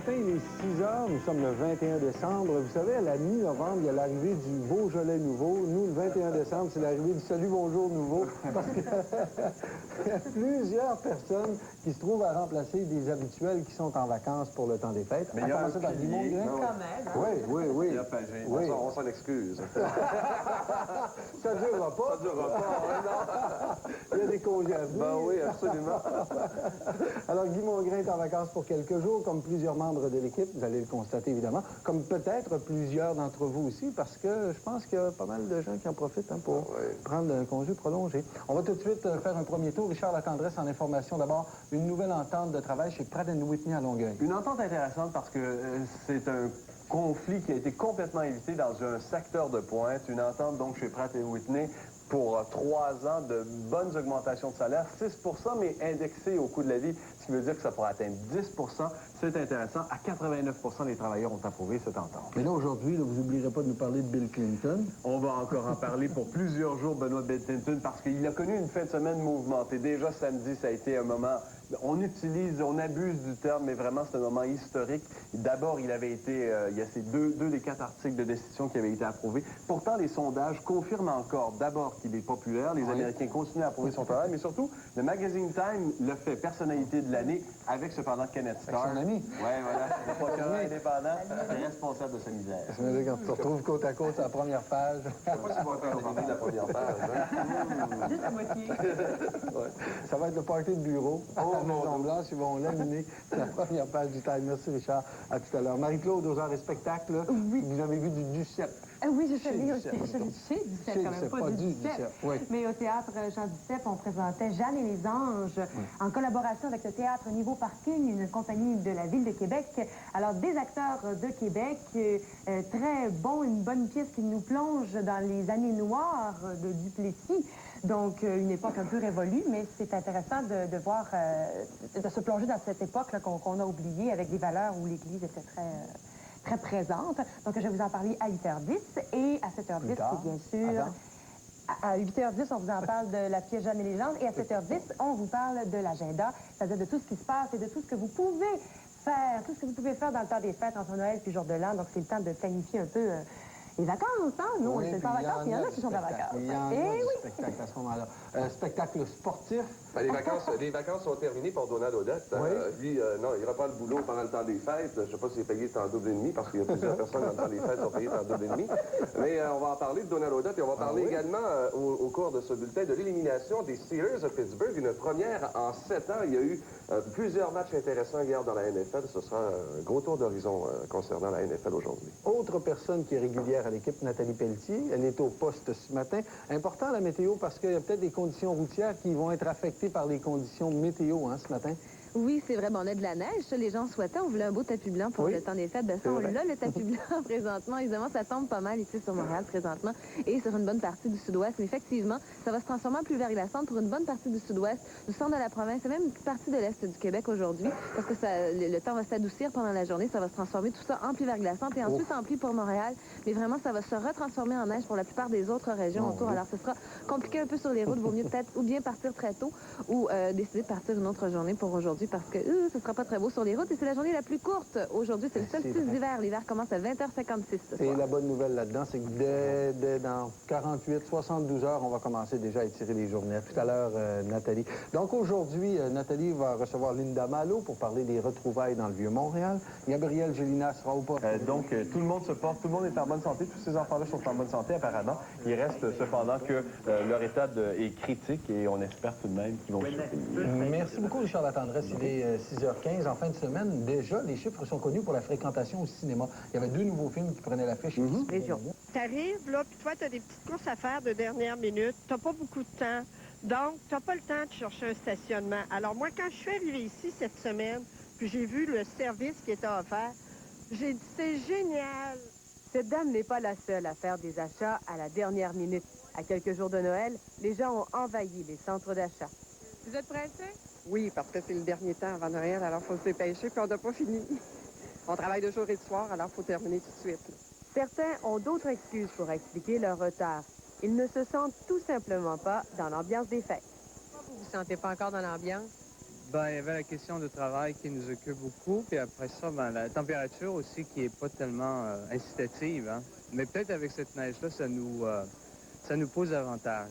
matin, il est 6 heures, nous sommes le 21 décembre. Vous savez, à la mi-novembre, il y a l'arrivée du Beaujolais nouveau. Nous, le 21 décembre, c'est l'arrivée du Salut Bonjour nouveau. Parce que il y a plusieurs personnes qui se trouvent à remplacer des habituels qui sont en vacances pour le temps des fêtes. Mais il y a un par Guimond Grain. Quand même. Hein? Oui, oui, oui. Il y a Pagé. Oui. On s'en excuse. Ça ne durera pas. Ça ne durera pas, Il y a des congés à venir. Ben oui, absolument. Alors, Guy Mongrain est en vacances pour quelques jours, comme plusieurs membres de l'équipe, vous allez le constater évidemment, comme peut-être plusieurs d'entre vous aussi, parce que je pense qu'il y a pas mal de gens qui en profitent pour prendre un congé prolongé. On va tout de suite faire un premier tour. Richard Latendresse en information. D'abord, une nouvelle entente de travail chez Pratt & Whitney à Longueuil. Une entente intéressante parce que c'est un conflit qui a été complètement évité dans un secteur de pointe. Une entente donc chez Pratt & Whitney pour 3 ans de bonnes augmentations de salaire, 6 mais indexé au coût de la vie, ce qui veut dire que ça pourrait atteindre 10 C'est intéressant. À 89 des travailleurs ont approuvé cette entente. Mais là, aujourd'hui, vous n'oublierez pas de nous parler de Bill Clinton. On va encore en parler pour plusieurs jours, Benoît Bill Clinton, parce qu'il a connu une fin de semaine mouvementée. Déjà samedi, ça a été un moment... On abuse du terme, mais vraiment, c'est un moment historique. D'abord, il avait été... il y a ces deux des 4 articles de décision qui avaient été approuvés. Pourtant, les sondages confirment encore, d'abord, qu'il est populaire. Les Américains continuent à approuver son travail, mais surtout, le magazine Time le fait personnalité de l'année avec, cependant, Kenneth Starr. Avec son ami. Oui, voilà. Le procureur indépendant est responsable de sa misère. Ça veut dire quand tu te retrouves côte à côte à la première page. Je ne sais pas si on va faire le début de la première page. Hein? Juste à moitié. Ouais. Ça va être le party de bureau. À la Maison-Blanche, ils vont laminer la première page du Time. Merci, Richard. À tout à l'heure. Marie-Claude, aux heures et spectacles, oui. Vous avez vu du Duceppe. Oui, je savais chez Duceppe, quand même, pas du Duceppe. Oui. Mais au théâtre Jean Duceppe, on présentait Jeanne et les Anges, en collaboration avec le théâtre Niveau Parking, une compagnie de la Ville de Québec. Alors, des acteurs de Québec, très bons, une bonne pièce qui nous plonge dans les années noires de Duplessis. Donc, une époque un peu révolue, mais c'est intéressant de voir, de se plonger dans cette époque qu'on a oubliée avec des valeurs où l'Église était très présente. Donc, je vais vous en parler à 8h10. Et à 7h10, c'est bien sûr... À 8h10, on vous en parle de la pièce Jeanne et Légende. Et à 7h10, on vous parle de l'agenda, c'est-à-dire de tout ce qui se passe et de tout ce que vous pouvez faire, tout ce que vous pouvez faire dans le temps des fêtes, entre Noël et jour de l'an. Donc, c'est le temps de planifier un peu... les vacances, hein? Nous, on est en vacances, il y en a qui sont en vacances. Il y en a du spectacle à ce moment-là. Spectacle sportif. Ben, les vacances sont terminées pour Donald Odette. Lui, non, il reprend le boulot pendant le temps des fêtes. Je ne sais pas s'il est payé en double et demi, parce qu'il y a plusieurs personnes dans le temps des fêtes qui sont payées en double et demi. Mais on va en parler de Donald Odette et on va parler également au cours de ce bulletin de l'élimination des Steelers de Pittsburgh. Une première en 7 ans. Il y a eu plusieurs matchs intéressants hier dans la NFL. Ce sera un gros tour d'horizon concernant la NFL aujourd'hui. Autre personne qui est régulière à l'équipe, Nathalie Pelletier. Elle est au poste ce matin. Important la météo parce qu'il y a peut-être des conditions routières qui vont être affectées par les conditions météo ce matin. Oui, c'est vrai. Bon, on a de la neige. Ça, les gens souhaitaient. On voulait un beau tapis blanc pour le temps des fêtes. Ben, ça, on l'a, le tapis blanc, présentement. Évidemment, ça tombe pas mal ici sur Montréal, présentement, et sur une bonne partie du sud-ouest. Mais effectivement, ça va se transformer en pluie verglaçante pour une bonne partie du sud-ouest, du centre de la province, et même une petite partie de l'est du Québec aujourd'hui, parce que le temps va s'adoucir pendant la journée. Ça va se transformer tout ça en pluie verglaçante et ensuite en pluie pour Montréal. Mais vraiment, ça va se retransformer en neige pour la plupart des autres régions autour. Alors, ce sera compliqué un peu sur les routes. Vaut mieux peut-être ou bien partir très tôt ou décider de partir une autre journée pour aujourd'hui parce que ce ne sera pas très beau sur les routes et c'est la journée la plus courte. Aujourd'hui, c'est le solstice d'hiver. L'hiver commence à 20h56 ce soir. Et la bonne nouvelle là-dedans, c'est que dès dans 48, 72 heures, on va commencer déjà à étirer les journées. À tout à l'heure, Nathalie. Donc aujourd'hui, Nathalie va recevoir Linda Malo pour parler des retrouvailles dans le Vieux-Montréal. Gabriel Gélina sera au poste. Donc, tout le monde se porte, tout le monde est en bonne santé. Tous ces enfants-là sont en bonne santé, apparemment. Il reste cependant que leur état est critique et on espère tout de même qu'ils vont survivre. Merci beaucoup, Richard Latendresse. Il est 6h15 en fin de semaine. Déjà, les chiffres sont connus pour la fréquentation au cinéma. Il y avait 2 nouveaux films qui prenaient l'affiche. T'arrives, là, puis toi, t'as des petites courses à faire de dernière minute. T'as pas beaucoup de temps. Donc, t'as pas le temps de chercher un stationnement. Alors, moi, quand je suis arrivée ici cette semaine, puis j'ai vu le service qui était offert, j'ai dit, c'est génial. Cette dame n'est pas la seule à faire des achats à la dernière minute. À quelques jours de Noël, les gens ont envahi les centres d'achat. Vous êtes pressés? Oui, parce que c'est le dernier temps avant Noël, alors il faut se dépêcher, puis on n'a pas fini. On travaille de jour et de soir, alors il faut terminer tout de suite. Certains ont d'autres excuses pour expliquer leur retard. Ils ne se sentent tout simplement pas dans l'ambiance des fêtes. Vous ne vous sentez pas encore dans l'ambiance? Ben, il y avait la question du travail qui nous occupe beaucoup, puis après ça, ben, la température aussi qui n'est pas tellement incitative. Hein? Mais peut-être avec cette neige-là, ça nous pose avantage.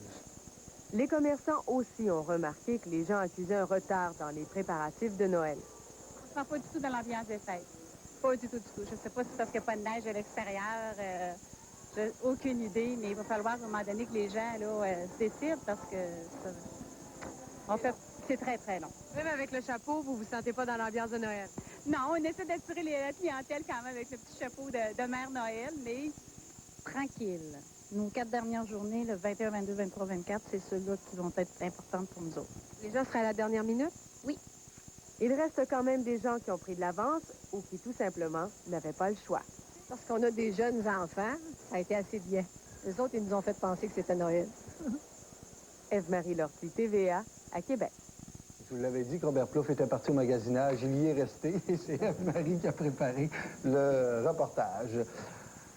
Les commerçants aussi ont remarqué que les gens accusaient un retard dans les préparatifs de Noël. On ne sent pas du tout dans l'ambiance des fêtes. Pas du tout, du tout. Je ne sais pas si c'est parce qu'il n'y a pas de neige à l'extérieur. J'ai aucune idée, mais il va falloir à un moment donné que les gens là, se décident parce que en fait, c'est très, très long. Même avec le chapeau, vous ne vous sentez pas dans l'ambiance de Noël? Non, on essaie d'attirer la clientèle quand même avec le petit chapeau de Mère Noël, mais tranquille. Nos 4 dernières journées, le 21, 22, 23, 24, c'est ceux-là qui vont être importantes pour nous autres. Les gens seraient à la dernière minute? Oui. Il reste quand même des gens qui ont pris de l'avance ou qui, tout simplement, n'avaient pas le choix. Parce qu'on a des jeunes enfants, ça a été assez bien. Les autres, ils nous ont fait penser que c'était Noël. Ève-Marie Lortie, TVA, à Québec. Je vous l'avais dit que Robert Plouffe était parti au magasinage. Il y est resté et c'est Ève-Marie qui a préparé le reportage.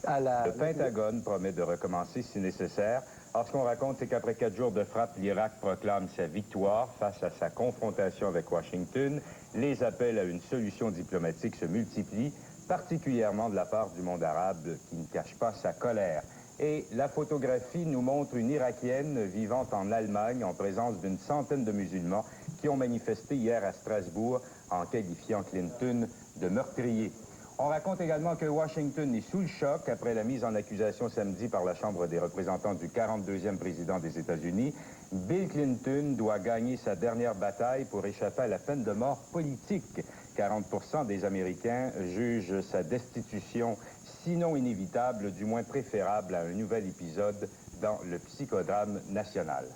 Le Pentagone promet de recommencer si nécessaire. Alors, ce qu'on raconte, c'est qu'après 4 jours de frappe, l'Irak proclame sa victoire face à sa confrontation avec Washington. Les appels à une solution diplomatique se multiplient, particulièrement de la part du monde arabe qui ne cache pas sa colère. Et la photographie nous montre une Irakienne vivant en Allemagne en présence d'une centaine de musulmans qui ont manifesté hier à Strasbourg en qualifiant Clinton de meurtrier. On raconte également que Washington est sous le choc après la mise en accusation samedi par la Chambre des représentants du 42e président des États-Unis. Bill Clinton doit gagner sa dernière bataille pour échapper à la peine de mort politique. 40% des Américains jugent sa destitution, sinon inévitable, du moins préférable à un nouvel épisode dans le psychodrame national.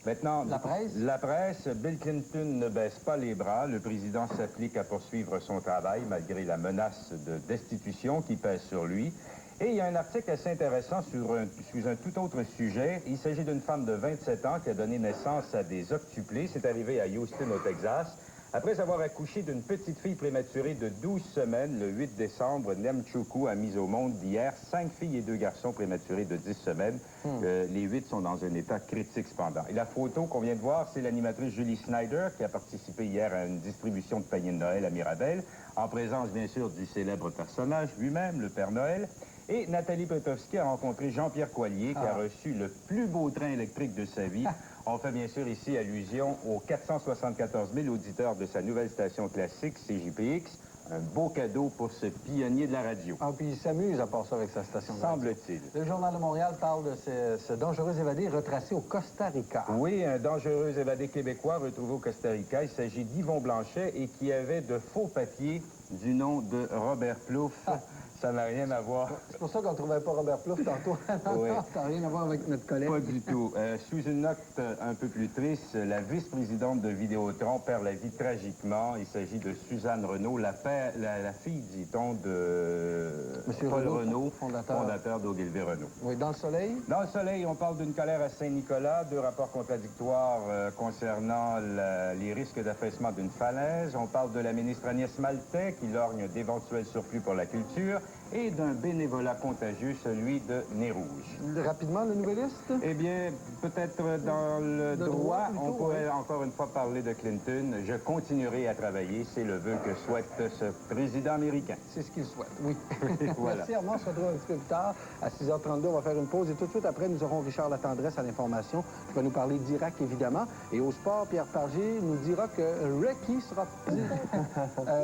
Maintenant, la presse. Bill Clinton ne baisse pas les bras. Le président s'applique à poursuivre son travail malgré la menace de destitution qui pèse sur lui. Et il y a un article assez intéressant sous un tout autre sujet. Il s'agit d'une femme de 27 ans qui a donné naissance à des octuplés. C'est arrivé à Houston, au Texas. Après avoir accouché d'une petite fille prématurée de 12 semaines, le 8 décembre, Nemchukwu a mis au monde hier 5 filles et 2 garçons prématurés de 10 semaines. Les 8 sont dans un état critique cependant. Et la photo qu'on vient de voir, c'est l'animatrice Julie Snyder qui a participé hier à une distribution de paniers de Noël à Mirabel, en présence bien sûr du célèbre personnage lui-même, le Père Noël. Et Nathalie Petowski a rencontré Jean-Pierre Coallier qui a reçu le plus beau train électrique de sa vie. On fait bien sûr ici allusion aux 474 000 auditeurs de sa nouvelle station classique, CJPX. Un beau cadeau pour ce pionnier de la radio. Ah, puis il s'amuse à part ça avec sa station de radio. Semble-t-il. Le Journal de Montréal parle de ce dangereux évadé retracé au Costa Rica. Oui, un dangereux évadé québécois retrouvé au Costa Rica. Il s'agit d'Yvon Blanchet et qui avait de faux papiers du nom de Robert Plouffe. Ça n'a rien à voir. C'est pour ça qu'on ne trouvait pas Robert Plouffe tantôt. Oui. Ça n'a rien à voir avec notre collègue. Pas du tout. Sous une note un peu plus triste, la vice-présidente de Vidéotron perd la vie tragiquement. Il s'agit de Suzanne Renaud, la fille, dit-on, de Monsieur Paul Renaud, fondateur d'Ogilvy Renaud. Oui, dans le soleil? Dans le soleil, on parle d'une colère à Saint-Nicolas, 2 rapports contradictoires concernant les risques d'affaissement d'une falaise. On parle de la ministre Agnès Maltais qui lorgne d'éventuels surplus pour la culture et d'un bénévolat contagieux, celui de Nez Rouge. Rapidement, le nouvelliste? Eh bien, peut-être dans le droit, on pourrait encore une fois parler de Clinton. Je continuerai à travailler, c'est le vœu que souhaite ce président américain. C'est ce qu'il souhaite, oui. Voilà. Merci Armand, on se retrouve un petit peu plus tard. À 6h32, on va faire une pause et tout de suite après, nous aurons Richard Latendresse à l'information qui va nous parler d'Irak, évidemment. Et au sport, Pierre Pargé nous dira que Rocky sera...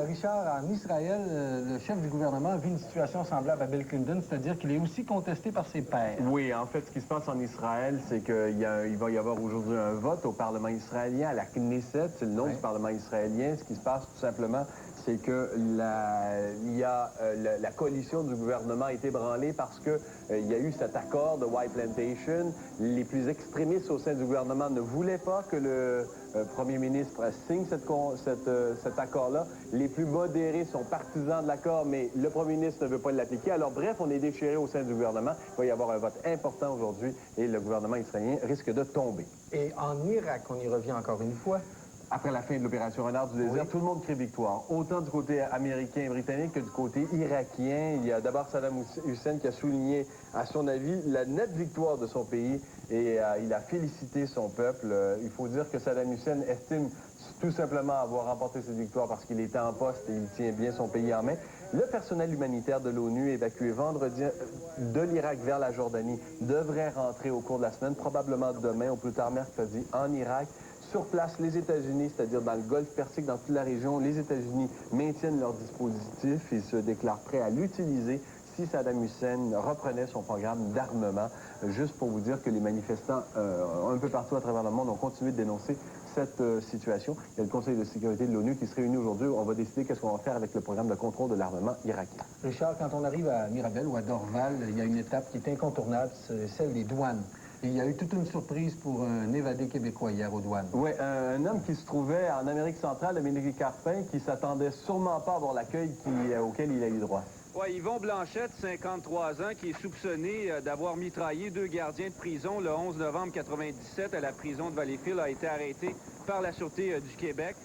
Richard, en Israël, le chef du gouvernement vit une situation semblable à Bill Clinton, c'est-à-dire qu'il est aussi contesté par ses pairs. Oui, en fait, ce qui se passe en Israël, c'est qu'il va y avoir aujourd'hui un vote au Parlement israélien, à la Knesset, c'est le nom du Parlement israélien. Ce qui se passe tout simplement, c'est que la coalition du gouvernement a été ébranlée parce que il y a eu cet accord de White Plantation. Les plus extrémistes au sein du gouvernement ne voulaient pas que le premier ministre signe cet accord-là. Les plus modérés sont partisans de l'accord, mais le premier ministre ne veut pas l'appliquer. Alors bref, on est déchiré au sein du gouvernement. Il va y avoir un vote important aujourd'hui et le gouvernement israélien risque de tomber. Et en Irak, on y revient encore une fois, après la fin de l'opération Renard du désert, tout le monde crie victoire. Autant du côté américain et britannique que du côté irakien. Il y a d'abord Saddam Hussein qui a souligné, à son avis, la nette victoire de son pays et il a félicité son peuple. Il faut dire que Saddam Hussein estime tout simplement avoir remporté cette victoire parce qu'il était en poste et il tient bien son pays en main. Le personnel humanitaire de l'ONU évacué vendredi de l'Irak vers la Jordanie devrait rentrer au cours de la semaine, probablement demain ou plus tard mercredi, en Irak. Sur place, les États-Unis, c'est-à-dire dans le Golfe Persique, dans toute la région, les États-Unis maintiennent leur dispositif et se déclarent prêts à l'utiliser si Saddam Hussein reprenait son programme d'armement. Juste pour vous dire que les manifestants un peu partout à travers le monde ont continué de dénoncer cette situation. Il y a le Conseil de sécurité de l'ONU qui se réunit aujourd'hui. On va décider qu'est-ce qu'on va faire avec le programme de contrôle de l'armement irakien. Richard, quand on arrive à Mirabel ou à Dorval, il y a une étape qui est incontournable, c'est celle des douanes. Et il y a eu toute une surprise pour un évadé québécois hier aux douanes. Oui, un homme qui se trouvait en Amérique centrale, Dominique Carpin, qui s'attendait sûrement pas à avoir l'accueil auquel il a eu droit. Oui, Yvon Blanchette, 53 ans, qui est soupçonné d'avoir mitraillé 2 gardiens de prison le 11 novembre 1997 à la prison de Valleyfield, a été arrêté par la Sûreté du Québec.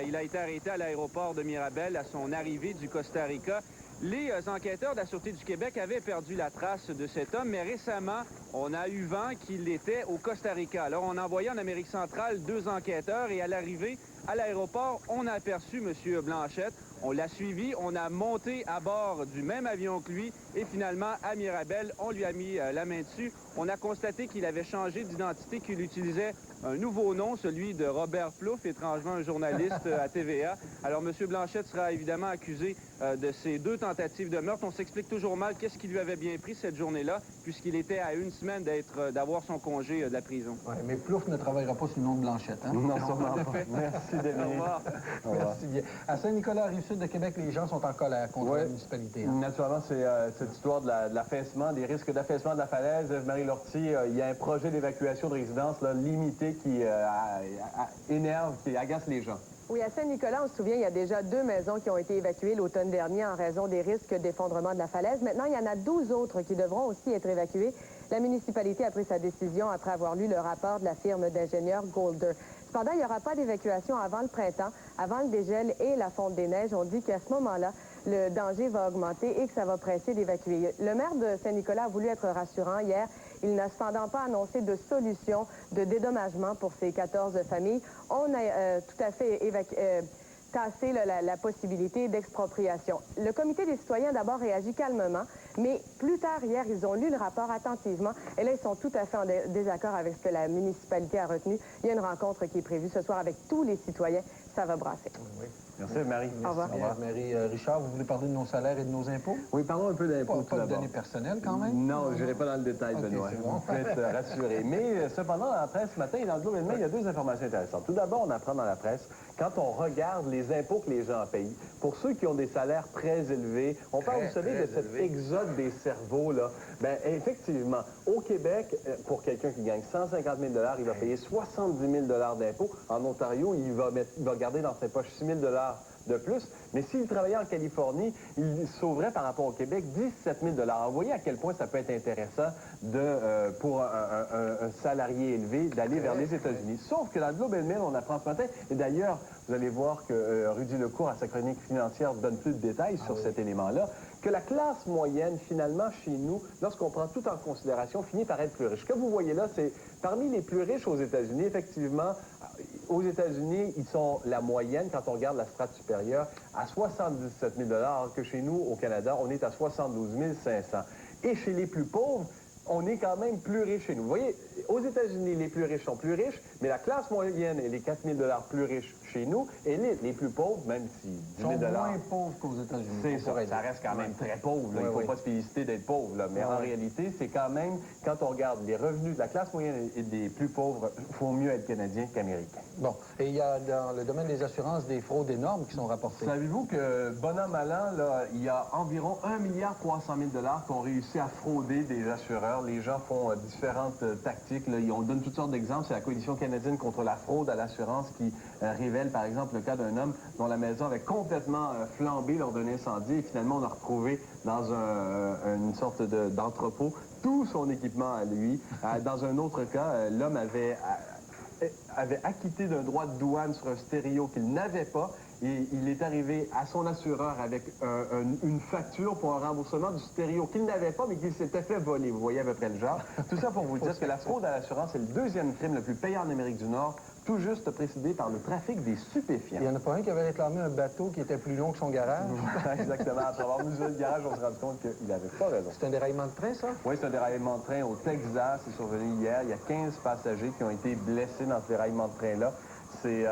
Il a été arrêté à l'aéroport de Mirabel à son arrivée du Costa Rica. Les enquêteurs de la Sûreté du Québec avaient perdu la trace de cet homme, mais récemment, on a eu vent qu'il était au Costa Rica. Alors, on a envoyé en Amérique centrale 2 enquêteurs et à l'arrivée à l'aéroport, on a aperçu M. Blanchette. On l'a suivi, on a monté à bord du même avion que lui et finalement, à Mirabel, on lui a mis la main dessus. On a constaté qu'il avait changé d'identité, qu'il utilisait un nouveau nom, celui de Robert Plouffe, étrangement un journaliste à TVA. Alors, M. Blanchette sera évidemment accusé de ces 2 tentatives de meurtre. On s'explique toujours mal qu'est-ce qui lui avait bien pris cette journée-là, puisqu'il était à 1 semaine d'avoir son congé de la prison. Oui, mais Plouffe ne travaillera pas sous le nom de Blanchette, hein? Non, sûrement pas. Merci, Dominique. Au revoir. Merci bien. À Saint-Nicolas, Rive-Sud de Québec, les gens sont en colère contre la municipalité. Hein? Naturellement, c'est cette histoire de l'affaissement, des risques d'affaissement de la falaise. Marie Lortie, il y a un projet d'évacuation de résidence limité qui énerve, qui agace les gens. Oui, à Saint-Nicolas, on se souvient, il y a déjà 2 maisons qui ont été évacuées l'automne dernier en raison des risques d'effondrement de la falaise. Maintenant, il y en a 12 autres qui devront aussi être évacuées. La municipalité a pris sa décision après avoir lu le rapport de la firme d'ingénieurs Golder. Cependant, il n'y aura pas d'évacuation avant le printemps, avant le dégel et la fonte des neiges. On dit qu'à ce moment-là, le danger va augmenter et que ça va presser d'évacuer. Le maire de Saint-Nicolas a voulu être rassurant hier. Il n'a cependant pas annoncé de solution de dédommagement pour ces 14 familles. On a tout à fait tassé la possibilité d'expropriation. Le comité des citoyens d'abord réagit calmement, mais plus tard hier, ils ont lu le rapport attentivement et là, ils sont tout à fait en désaccord avec ce que la municipalité a retenu. Il y a une rencontre qui est prévue ce soir avec tous les citoyens. Ça va brasser. Oui. Merci, Marie. Au revoir. Au revoir, Marie. Richard, vous voulez parler de nos salaires et de nos impôts? Oui, parlons un peu d'impôts. Pas de données personnelles, quand même? Non, je n'irai pas dans le détail, Benoît. C'est bon. Vous pouvez être rassuré. Mais cependant, dans la presse ce matin et dans le Globe and Mail, il y a 2 informations intéressantes. Tout d'abord, on apprend dans la presse, quand on regarde les impôts que les gens payent, pour ceux qui ont des salaires très élevés, on parle, vous savez, de cet exode des cerveaux, là. Bien, effectivement, au Québec, pour quelqu'un qui gagne 150 000 il va payer 70 000 d'impôts. En Ontario, il va garder dans ses poches 6 000 de plus. Mais s'il travaillait en Californie, il sauverait par rapport au Québec 17 000 $. Vous voyez à quel point ça peut être intéressant pour un salarié élevé d'aller vers les États-Unis. Sauf que dans le Globe and Mail, on apprend ce matin, et d'ailleurs, vous allez voir que Rudy Lecourt, à sa chronique financière, donne plus de détails sur cet élément-là, que la classe moyenne, finalement, chez nous, lorsqu'on prend tout en considération, finit par être plus riche. Ce que vous voyez là, c'est parmi les plus riches aux États-Unis, effectivement, aux États-Unis, ils sont la moyenne, quand on regarde la strate supérieure, à 77 000 $, alors que chez nous, au Canada, on est à 72 500. Et chez les plus pauvres, on est quand même plus riche chez nous. Vous voyez, aux États-Unis, les plus riches sont plus riches, mais la classe moyenne et les 4 000 $ plus riches chez nous, et les plus pauvres, même si 10 000 sont moins pauvres qu'aux États-Unis. C'est ça, ça reste quand même très pauvre. Là. Il ne faut pas se féliciter d'être pauvre. Là. Mais en réalité, c'est quand même, quand on regarde les revenus de la classe moyenne et des plus pauvres, il faut mieux être Canadien qu'Américain. Bon, et il y a dans le domaine des assurances des fraudes énormes qui sont rapportées. Savez-vous que, bon an, mal an, là, il y a environ 1 300 000 $ qui ont réussi à frauder des assureurs. Les gens font différentes tactiques. Là. On donne toutes sortes d'exemples. C'est la Coalition canadienne contre la fraude à l'assurance qui révèle, par exemple, le cas d'un homme dont la maison avait complètement flambé lors d'un incendie. Et finalement, on a retrouvé dans une sorte d'entrepôt tout son équipement à lui. Dans un autre cas, l'homme avait avait acquitté d'un droit de douane sur un stéréo qu'il n'avait pas. Et il est arrivé à son assureur avec une facture pour un remboursement du stéréo qu'il n'avait pas, mais qu'il s'était fait voler. Vous voyez à peu près le genre. Tout ça pour vous dire que la fraude à l'assurance est le deuxième crime le plus payant en Amérique du Nord, tout juste précédé par le trafic des stupéfiants. Il n'y en a pas un qui avait réclamé un bateau qui était plus long que son garage? Exactement. Après avoir mesuré le garage, on s'est rendu compte qu'il n'avait pas raison. C'est un déraillement de train, ça? Oui, c'est un déraillement de train au Texas. C'est survenu hier. Il y a 15 passagers qui ont été blessés dans ce déraillement de train-là. C'est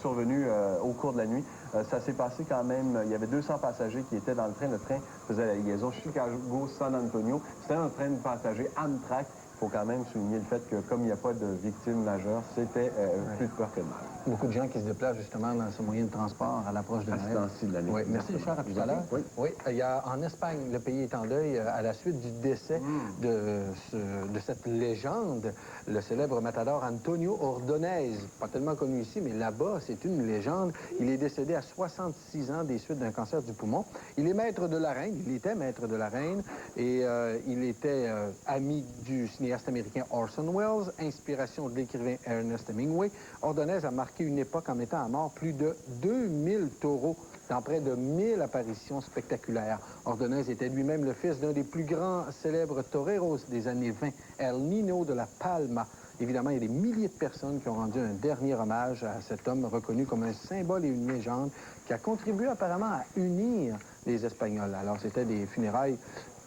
survenu au cours de la nuit. Ça s'est passé quand même, il y avait 200 passagers qui étaient dans le train. Le train faisait la liaison Chicago-San Antonio. C'était un train de passagers Amtrak. Il faut quand même souligner le fait que, comme il n'y a pas de victimes majeures, c'était plus de peur que de mal. Beaucoup de gens qui se déplacent justement dans ce moyen de transport à l'approche de Noël. De l'année. Oui, merci Richard, à tout à l'heure. Oui. Oui, il y a, en Espagne, le pays est en deuil à la suite du décès de cette légende, le célèbre matador Antonio Ordonez. Pas tellement connu ici, mais là-bas, c'est une légende. Il est décédé à 66 ans des suites d'un cancer du poumon. Il est maître de la reine, il était maître de la reine, et il était ami du cinéaste américain Orson Welles, inspiration de l'écrivain Ernest Hemingway. Ordonez a marqué une époque en mettant à mort plus de 2000 taureaux dans près de 1000 apparitions spectaculaires. Ordonez était lui-même le fils d'un des plus grands célèbres toreros des années 20, El Nino de la Palma. Évidemment, il y a des milliers de personnes qui ont rendu un dernier hommage à cet homme reconnu comme un symbole et une légende qui a contribué apparemment à unir les Espagnols. Alors, c'était des funérailles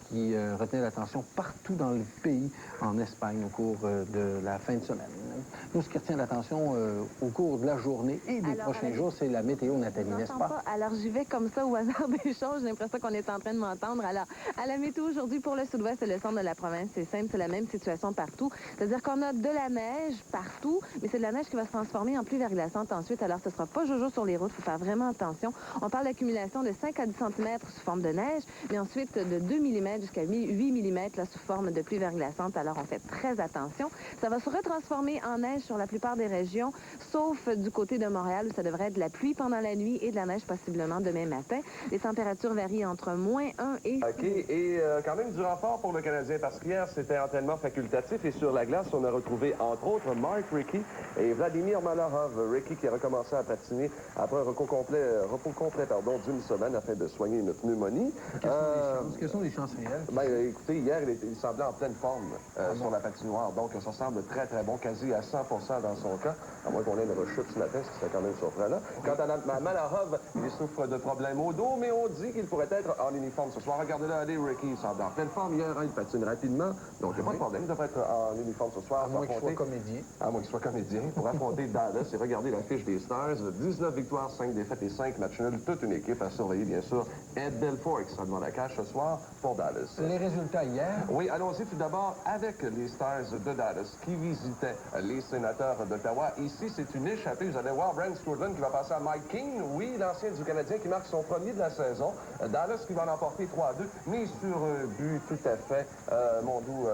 qui retenaient l'attention partout dans le pays, en Espagne, au cours de la fin de semaine. Nous, ce qui retient l'attention au cours de la journée et des prochains jours, c'est la météo, Nathalie, n'est-ce pas? Alors, j'y vais comme ça au hasard des choses. J'ai l'impression qu'on est en train de m'entendre. Alors, à la météo aujourd'hui, pour le sud-ouest et le centre de la province, c'est simple, c'est la même situation partout. C'est-à-dire qu'on a de la neige partout, mais c'est de la neige qui va se transformer en pluie verglaçante ensuite. Alors, ce ne sera pas jojo sur les routes. Il faut faire vraiment attention. On parle d'accumulation de 5 à 10 cm sous forme de neige, mais ensuite de 2 mm jusqu'à 8 mm là, sous forme de pluie verglaçante. Alors, on fait très attention. Ça va se retransformer en neige sur la plupart des régions, sauf du côté de Montréal où ça devrait être de la pluie pendant la nuit et de la neige possiblement demain matin. Les températures varient entre moins 1 et 6. OK. Et quand même du renfort pour le Canadien parce qu'hier, c'était entraînement facultatif et sur la glace, on a retrouvé entre autres Mark Recchi et Vladimir Malahov. Recchi qui a recommencé à patiner après un repos complet d'une semaine afin de soigner une pneumonie. Quelles sont les chances réelles? Ben, écoutez, hier, il semblait en pleine forme sur la patinoire. Donc, ça semble très, très bon, quasi à 100% dans son cas. À moins qu'on ait une rechute ce matin, ce qui serait quand même surprenant. Quant à Malahov, il souffre de problèmes au dos, mais on dit qu'il pourrait être en uniforme ce soir. Regardez-le aller, Recchi, il semble en pleine forme hier. Il patine rapidement. Donc, il n'y a pas de problème. Il devrait être en uniforme ce soir. À moins qu'il soit comédien. À moins qu'il soit comédien. Pour affronter Dallas et regarder la fiche des Stars. 19 victoires, 5 défaites et 5 matchs nuls. Toute une équipe à surveiller, bien sûr. Ed Belfour qui sera devant la cage ce soir pour Dallas. Les résultats hier? Oui, allons-y tout d'abord avec les Stars de Dallas qui visitaient les Sénateurs d'Ottawa. Ici, c'est une échappée. Vous allez voir Brent Scourland qui va passer à Mike King. Oui, l'ancien du Canadien qui marque son premier de la saison. Dallas qui va l'emporter 3-2, mais sur un but tout à fait, mon doux,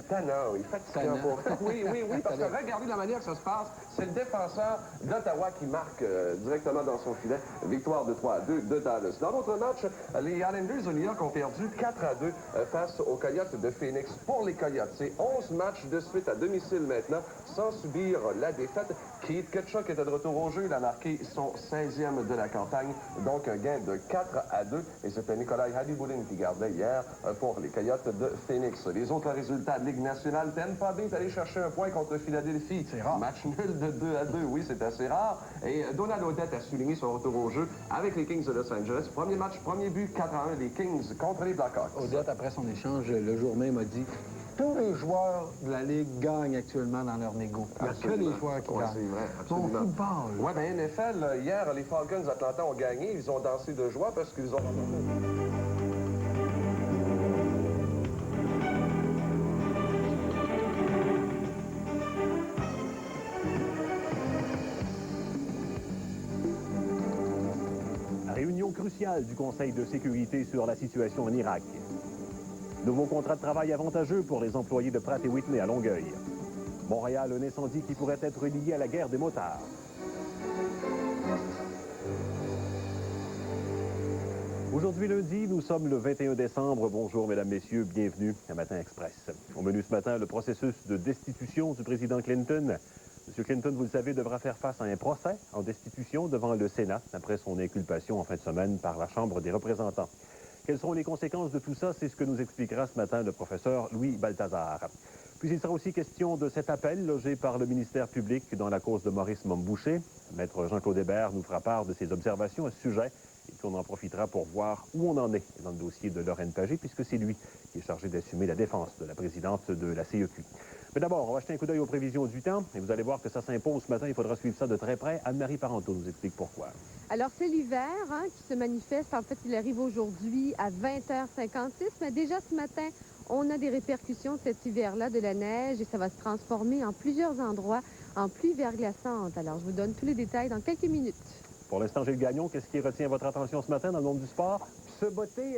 tannant. Il fait fatigant pour... Oui, parce que regardez la manière que ça se passe. C'est le défenseur d'Ottawa qui marque directement dans son filet. Victoire de 3-2 de Dallas. Dans l'autre match, les Islanders de New York ont perdu 4-2 face aux Coyotes de Phoenix. Pour les Coyotes, c'est 11 matchs de suite à domicile maintenant, sans subir la défaite. Keith Tkachuk était de retour au jeu. Il a marqué son 16e de la campagne, donc un gain de 4-2. Et c'était Nikolai Hadiboulin qui gardait hier pour les Coyotes de Phoenix. Les autres résultats de Ligue nationale, Tampa Bay est allé chercher un point contre Philadelphie. C'est rare. Match nul de 2-2, oui, c'est assez rare. Et Donald Odette a souligné son retour au jeu avec les Kings de Los Angeles. Premier match, premier but, 4-1, les Kings contre les Blackhawks. Odette, après son échange, le jour même, a dit tous les joueurs de la Ligue gagnent actuellement dans leur négo. Il n'y a que les joueurs qui gagnent. C'est vrai, absolument. Bon football. Oui, bien, NFL, hier, les Falcons d'Atlanta ont gagné. Ils ont dansé de joie parce qu'ils ont... Réunion cruciale du Conseil de sécurité sur la situation en Irak. Nouveau contrat de travail avantageux pour les employés de Pratt & Whitney à Longueuil. Montréal, un incendie qui pourrait être lié à la guerre des motards. Aujourd'hui lundi, nous sommes le 21 décembre. Bonjour mesdames, messieurs, bienvenue à Matin Express. Au menu ce matin, le processus de destitution du président Clinton. M. Clinton, vous le savez, devra faire face à un procès en destitution devant le Sénat après son inculpation en fin de semaine par la Chambre des représentants. Quelles seront les conséquences de tout ça? C'est ce que nous expliquera ce matin le professeur Louis Balthazar. Puis il sera aussi question de cet appel logé par le ministère public dans la cause de Maurice Mommboucher. Maître Jean-Claude Hébert nous fera part de ses observations à ce sujet et puis on en profitera pour voir où on en est dans le dossier de Lorraine Pagé, puisque c'est lui qui est chargé d'assumer la défense de la présidente de la CEQ. Mais d'abord, on va jeter un coup d'œil aux prévisions du temps et vous allez voir que ça s'impose ce matin. Il faudra suivre ça de très près. Anne-Marie Parenteau nous explique pourquoi. Alors, c'est l'hiver qui se manifeste. En fait, il arrive aujourd'hui à 20h56, mais déjà ce matin, on a des répercussions de cet hiver-là, de la neige, et ça va se transformer en plusieurs endroits en pluie verglaçante. Alors, je vous donne tous les détails dans quelques minutes. Pour l'instant, Gilles Gagnon, qu'est-ce qui retient votre attention ce matin dans le monde du sport? Se botter